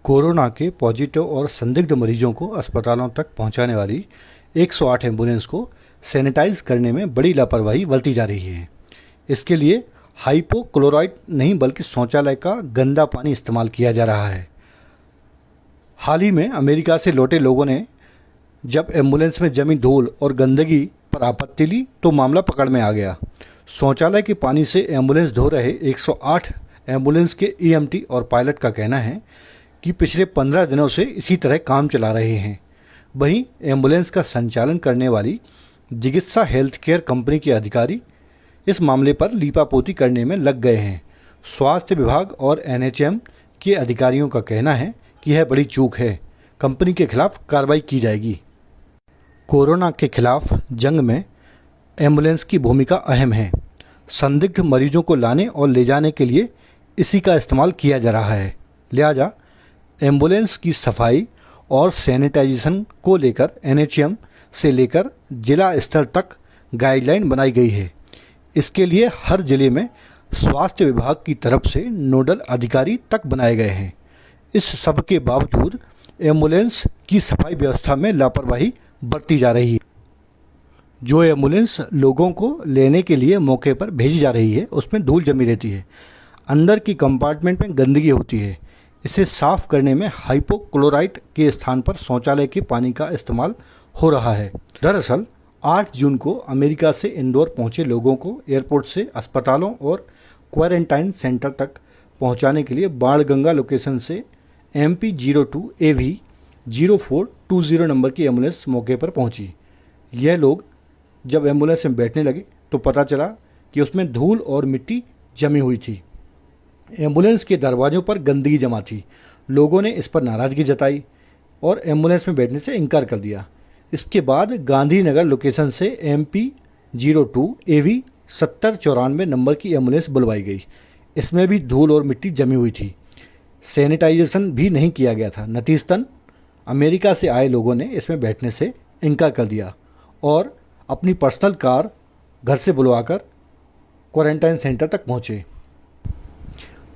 Corona के positive और संदिग्ध मरीजों को अस्पतालों तक पहुंचाने वाली 108 एम्बुलेंस को सैनिटाइज करने में बड़ी लापरवाही बरती जा रही है। इसके लिए हाइपोक्लोराइट नहीं बल्कि शौचालय का गंदा पानी इस्तेमाल किया जा रहा है। हाल ही में अमेरिका से लौटे लोगों ने जब एम्बुलेंस में जमी धूल और गंदगी पर आपत्ति ली तो मामला पकड़ में आ गया। शौचालय के पानी से एम्बुलेंस धो रहे 108 एम्बुलेंस के ईएमटी और पायलट का कहना है कि पिछले 15 दिनों से इसी तरह काम चला रहे हैं। वहीं एम्बुलेंस का संचालन करने वाली चिकित्सा हेल्थ केयर कंपनी के अधिकारी इस मामले पर लीपापोती करने में लग गए हैं। स्वास्थ्य विभाग और एनएचएम के अधिकारियों का कहना है कि यह बड़ी चूक है, कंपनी के खिलाफ कार्रवाई की जाएगी। कोरोना के खिलाफ जंग में एम्बुलेंस की भूमिका अहम है। संदिग्ध मरीजों को लाने और ले जाने के लिए इसी का इस्तेमाल किया जा रहा है। लिहाजा एम्बुलेंस की सफाई और सैनिटाइजेशन को लेकर एनएचएम से लेकर जिला स्तर तक गाइडलाइन बनाई गई है। इसके लिए हर जिले में स्वास्थ्य विभाग की तरफ से नोडल अधिकारी तक बनाए गए हैं। इस सब के बावजूद एम्बुलेंस की सफाई व्यवस्था में लापरवाही बरती जा रही है। जो एम्बुलेंस लोगों को लेने के लिए मौके पर भेजी जा रही है उसमें धूल जमी रहती है, अंदर की कंपार्टमेंट में गंदगी होती है। इसे साफ करने में हाइपोक्लोराइट के स्थान पर शौचालय के पानी का इस्तेमाल हो रहा है। दरअसल 8 जून को अमेरिका से इंदौर पहुंचे लोगों को एयरपोर्ट से अस्पतालों और क्वारंटाइन सेंटर तक पहुंचाने के लिए बाणगंगा लोकेशन से MP02 AV 0420 नंबर की एम्बुलेंस मौके पर पहुंची। यह लोग जब एम्बुलेंस में बैठने लगे तो पता चला कि उसमें धूल और मिट्टी जमी हुई थी। एम्बुलेंस के दरवाज़ों पर गंदगी जमा थी। लोगों ने इस पर नाराज़गी जताई और एम्बुलेंस में बैठने से इनकार कर दिया। इसके बाद गांधीनगर लोकेशन से MP02 AV 7094 नंबर की एम्बुलेंस बुलवाई गई। इसमें भी धूल और मिट्टी जमी हुई थी। सैनिटाइजेशन भी नहीं किया गया था। नतीजतन अमेरिका से आए लोगों ने इसमें बैठने से इनकार कर दिया और अपनी पर्सनल कार घर से बुलवाकर क्वारंटाइन सेंटर तक पहुंचे।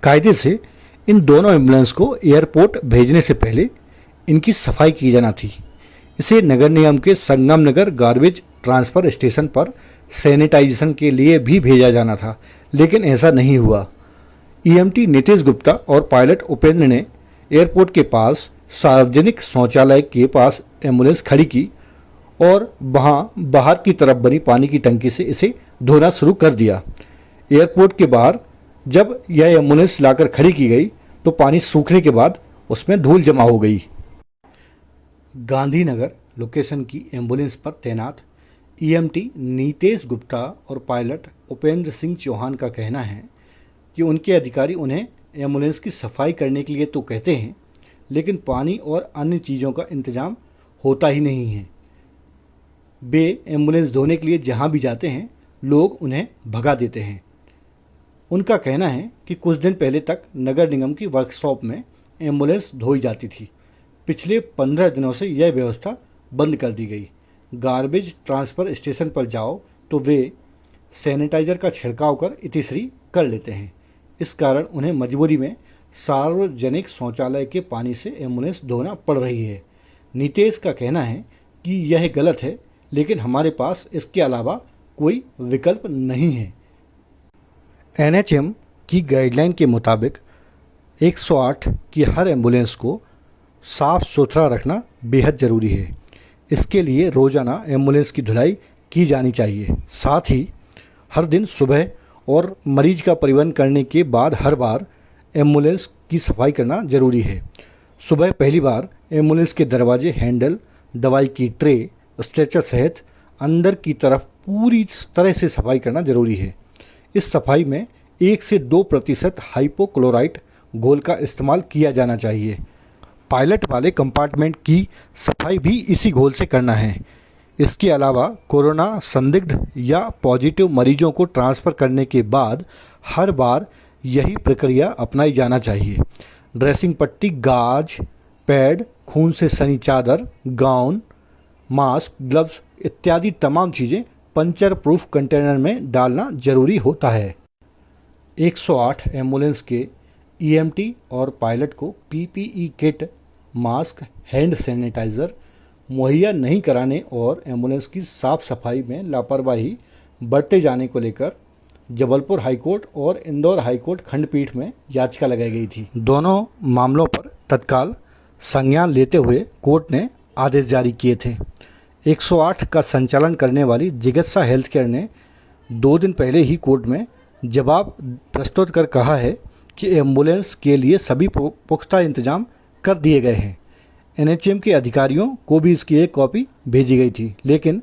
कायदे से इन दोनों एम्बुलेंस को एयरपोर्ट भेजने से पहले इनकी सफाई की जाना थी। इसे नगर निगम के संगम नगर गार्बेज ट्रांसफ़र स्टेशन पर सैनिटाइजेशन के लिए भी भेजा जाना था, लेकिन ऐसा नहीं हुआ। ईएमटी नीतीश गुप्ता और पायलट उपेंद्र ने एयरपोर्ट के पास सार्वजनिक शौचालय के पास एम्बुलेंस खड़ी की और वहां बाहर की तरफ बनी पानी की टंकी से इसे धोना शुरू कर दिया। एयरपोर्ट के बाहर जब यह एम्बुलेंस लाकर खड़ी की गई तो पानी सूखने के बाद उसमें धूल जमा हो गई। गांधीनगर लोकेशन की एम्बुलेंस पर तैनात ईएमटी नीतेश गुप्ता और पायलट उपेंद्र सिंह चौहान का कहना है कि उनके अधिकारी उन्हें एम्बुलेंस की सफाई करने के लिए तो कहते हैं, लेकिन पानी और अन्य चीज़ों का इंतजाम होता ही नहीं है। वे एम्बुलेंस धोने के लिए जहां भी जाते हैं लोग उन्हें भगा देते हैं। उनका कहना है कि कुछ दिन पहले तक नगर निगम की वर्कशॉप में एम्बुलेंस धोई जाती थी। पिछले 15 दिनों से यह व्यवस्था बंद कर दी गई। गार्बेज ट्रांसफ़र स्टेशन पर जाओ तो वे सैनिटाइज़र का छिड़काव कर इतिश्री कर लेते हैं। इस कारण उन्हें मजबूरी में सार्वजनिक शौचालय के पानी से एम्बुलेंस धोना पड़ रही है। नीतेश का कहना है कि यह गलत है, लेकिन हमारे पास इसके अलावा कोई विकल्प नहीं है। एनएचएम की गाइडलाइन के मुताबिक 108 की हर एम्बुलेंस को साफ़ सुथरा रखना बेहद ज़रूरी है। इसके लिए रोज़ाना एम्बुलेंस की धुलाई की जानी चाहिए। साथ ही हर दिन सुबह और मरीज का परिवहन करने के बाद हर बार एम्बुलेंस की सफाई करना ज़रूरी है। सुबह पहली बार एम्बुलेंस के दरवाजे, हैंडल, दवाई की ट्रे, स्ट्रेचर सहित अंदर की तरफ पूरी तरह से सफाई करना ज़रूरी है। इस सफाई में 1 से 2% हाइपोक्लोराइट घोल का इस्तेमाल किया जाना चाहिए। पायलट वाले कंपार्टमेंट की सफाई भी इसी घोल से करना है। इसके अलावा कोरोना संदिग्ध या पॉजिटिव मरीजों को ट्रांसफ़र करने के बाद हर बार यही प्रक्रिया अपनाई जाना चाहिए। ड्रेसिंग पट्टी, गाज, पैड, खून से सनी चादर, गाउन, मास्क, ग्लव्स इत्यादि तमाम चीज़ें पंचर प्रूफ कंटेनर में डालना जरूरी होता है। 108 एम्बुलेंस के ईएमटी और पायलट को PPE kit, mask, hand sanitiser मुहैया नहीं कराने और एम्बुलेंस की साफ सफाई में लापरवाही बरते जाने को लेकर जबलपुर हाईकोर्ट और इंदौर हाईकोर्ट खंडपीठ में याचिका लगाई गई थी। दोनों मामलों पर तत्काल संज्ञान लेते हुए कोर्ट ने आदेश जारी किए थे। 108 का संचालन करने वाली चिकित्सा हेल्थ केयर ने 2 दिन पहले ही कोर्ट में जवाब प्रस्तुत कर कहा है कि एम्बुलेंस के लिए सभी पुख्ता इंतजाम कर दिए गए हैं। एनएचएम के अधिकारियों को भी इसकी एक कॉपी भेजी गई थी, लेकिन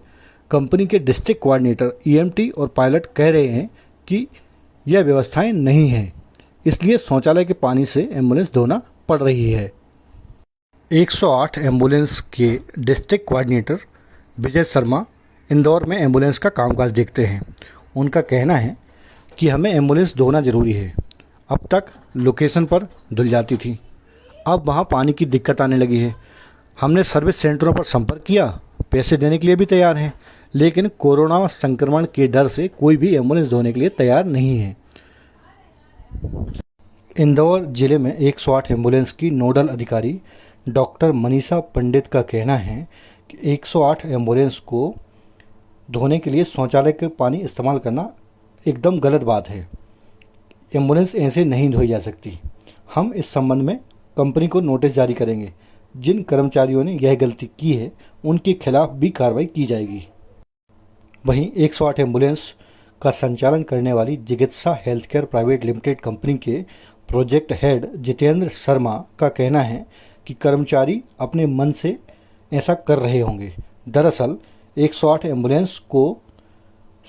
कंपनी के डिस्ट्रिक्ट कोऑर्डिनेटर, ईएमटी और पायलट कह रहे हैं कि यह व्यवस्थाएं नहीं हैं, इसलिए शौचालय के पानी से एम्बुलेंस धोना पड़ रही है। 108 एम्बुलेंस के डिस्ट्रिक्ट कोऑर्डिनेटर विजय शर्मा इंदौर में एम्बुलेंस का कामकाज देखते हैं। उनका कहना है कि हमें एम्बुलेंस धोना ज़रूरी है। अब तक लोकेशन पर धुल जाती थी, अब वहाँ पानी की दिक्कत आने लगी है। हमने सर्विस सेंटरों पर संपर्क किया, पैसे देने के लिए भी तैयार हैं, लेकिन कोरोना संक्रमण के डर से कोई भी एम्बुलेंस धोने के लिए तैयार नहीं है। इंदौर जिले में 108 एम्बुलेंस की नोडल अधिकारी डॉक्टर मनीषा पंडित का कहना है कि 108 एम्बुलेंस को धोने के लिए शौचालय के पानी इस्तेमाल करना एकदम गलत बात है। एम्बुलेंस ऐसे नहीं धोई जा सकती। हम इस संबंध में कंपनी को नोटिस जारी करेंगे। जिन कर्मचारियों ने यह गलती की है उनके खिलाफ भी कार्रवाई की जाएगी। वहीं 108 एम्बुलेंस का संचालन करने वाली चिकित्सा health care private limited company के प्रोजेक्ट हेड जितेंद्र शर्मा का कहना है कि कर्मचारी अपने मन से ऐसा कर रहे होंगे। दरअसल 108 एम्बुलेंस को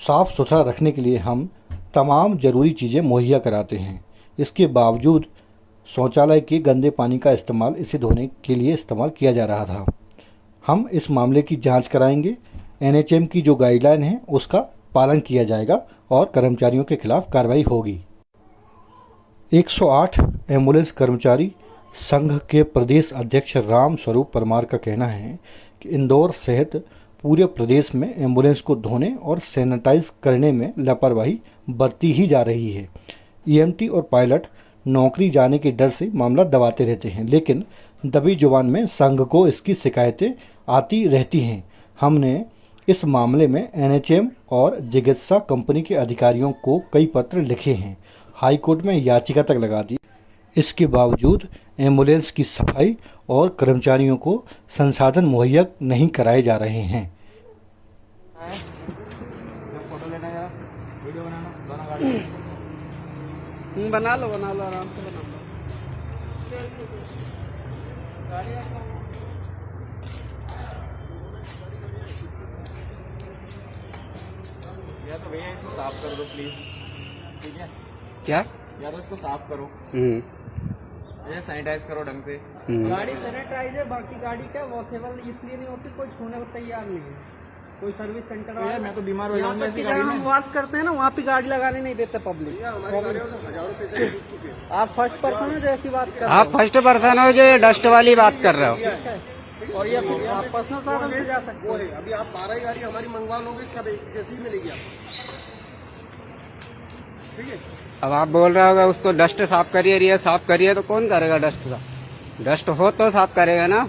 साफ़ सुथरा रखने के लिए हम तमाम ज़रूरी चीज़ें मुहैया कराते हैं। इसके बावजूद शौचालय के गंदे पानी का इस्तेमाल इसे धोने के लिए इस्तेमाल किया जा रहा था। हम इस मामले की जांच कराएंगे। एनएचएम की जो गाइडलाइन है उसका पालन किया जाएगा और कर्मचारियों के खिलाफ कार्रवाई होगी। 108 एम्बुलेंस कर्मचारी संघ के प्रदेश अध्यक्ष राम स्वरूप परमार का कहना है कि इंदौर सहित पूरे प्रदेश में एम्बुलेंस को धोने और सैनिटाइज करने में लापरवाही बरती ही जा रही है। ईएमटी और पायलट नौकरी जाने के डर से मामला दबाते रहते हैं, लेकिन दबी जुबान में संघ को इसकी शिकायतें आती रहती हैं। हमने इस मामले में एनएचएम और चिकित्सा कंपनी के अधिकारियों को कई पत्र लिखे हैं, हाईकोर्ट में याचिका तक लगा दी। इसके बावजूद एम्बुलेंस की सफाई और कर्मचारियों को संसाधन मुहैया नहीं कराए जा रहे हैं। फोटो लेना है, वीडियो बनाना, दोनों गाड़ी बना लो आराम से बना लो। या तो भैया इसको साफ कर दो प्लीज, ठीक है? क्या? या तो इसको साफ करो, सैनिटाइज करो ढंग से। गाड़ी सैनिटाइज है, बाकी गाड़ी क्या वॉशेबल इसलिए नहीं होती, कोई छूने को तैयार नहीं है। कोई सर्विस सेंटर यार मैं तो बीमार हो जाऊंगा ऐसी गाड़ी हम में। वॉश करते हैं ना, वहाँ पे गाड़ी लगाने नहीं देते पब्लिक। आप फर्स्ट पर्सन हो जो ऐसी बात कर रहे हो। आप फर्स्ट पर्सन हो जो डस्ट वाली बात कर रहे हो। और ये फिर आप पर्सनल साधन से जा सकते हो। अभी आप 12 गाड़ी हमारी मंगवा लोगे, इसका कैसी मिलेगी आप? ठीक है, अब आप बोल रहे होगा उसको डस्ट साफ करिए, ये साफ करिए, तो कौन करेगा डस्ट साफ? डस्ट हो तो साफ करेगा ना।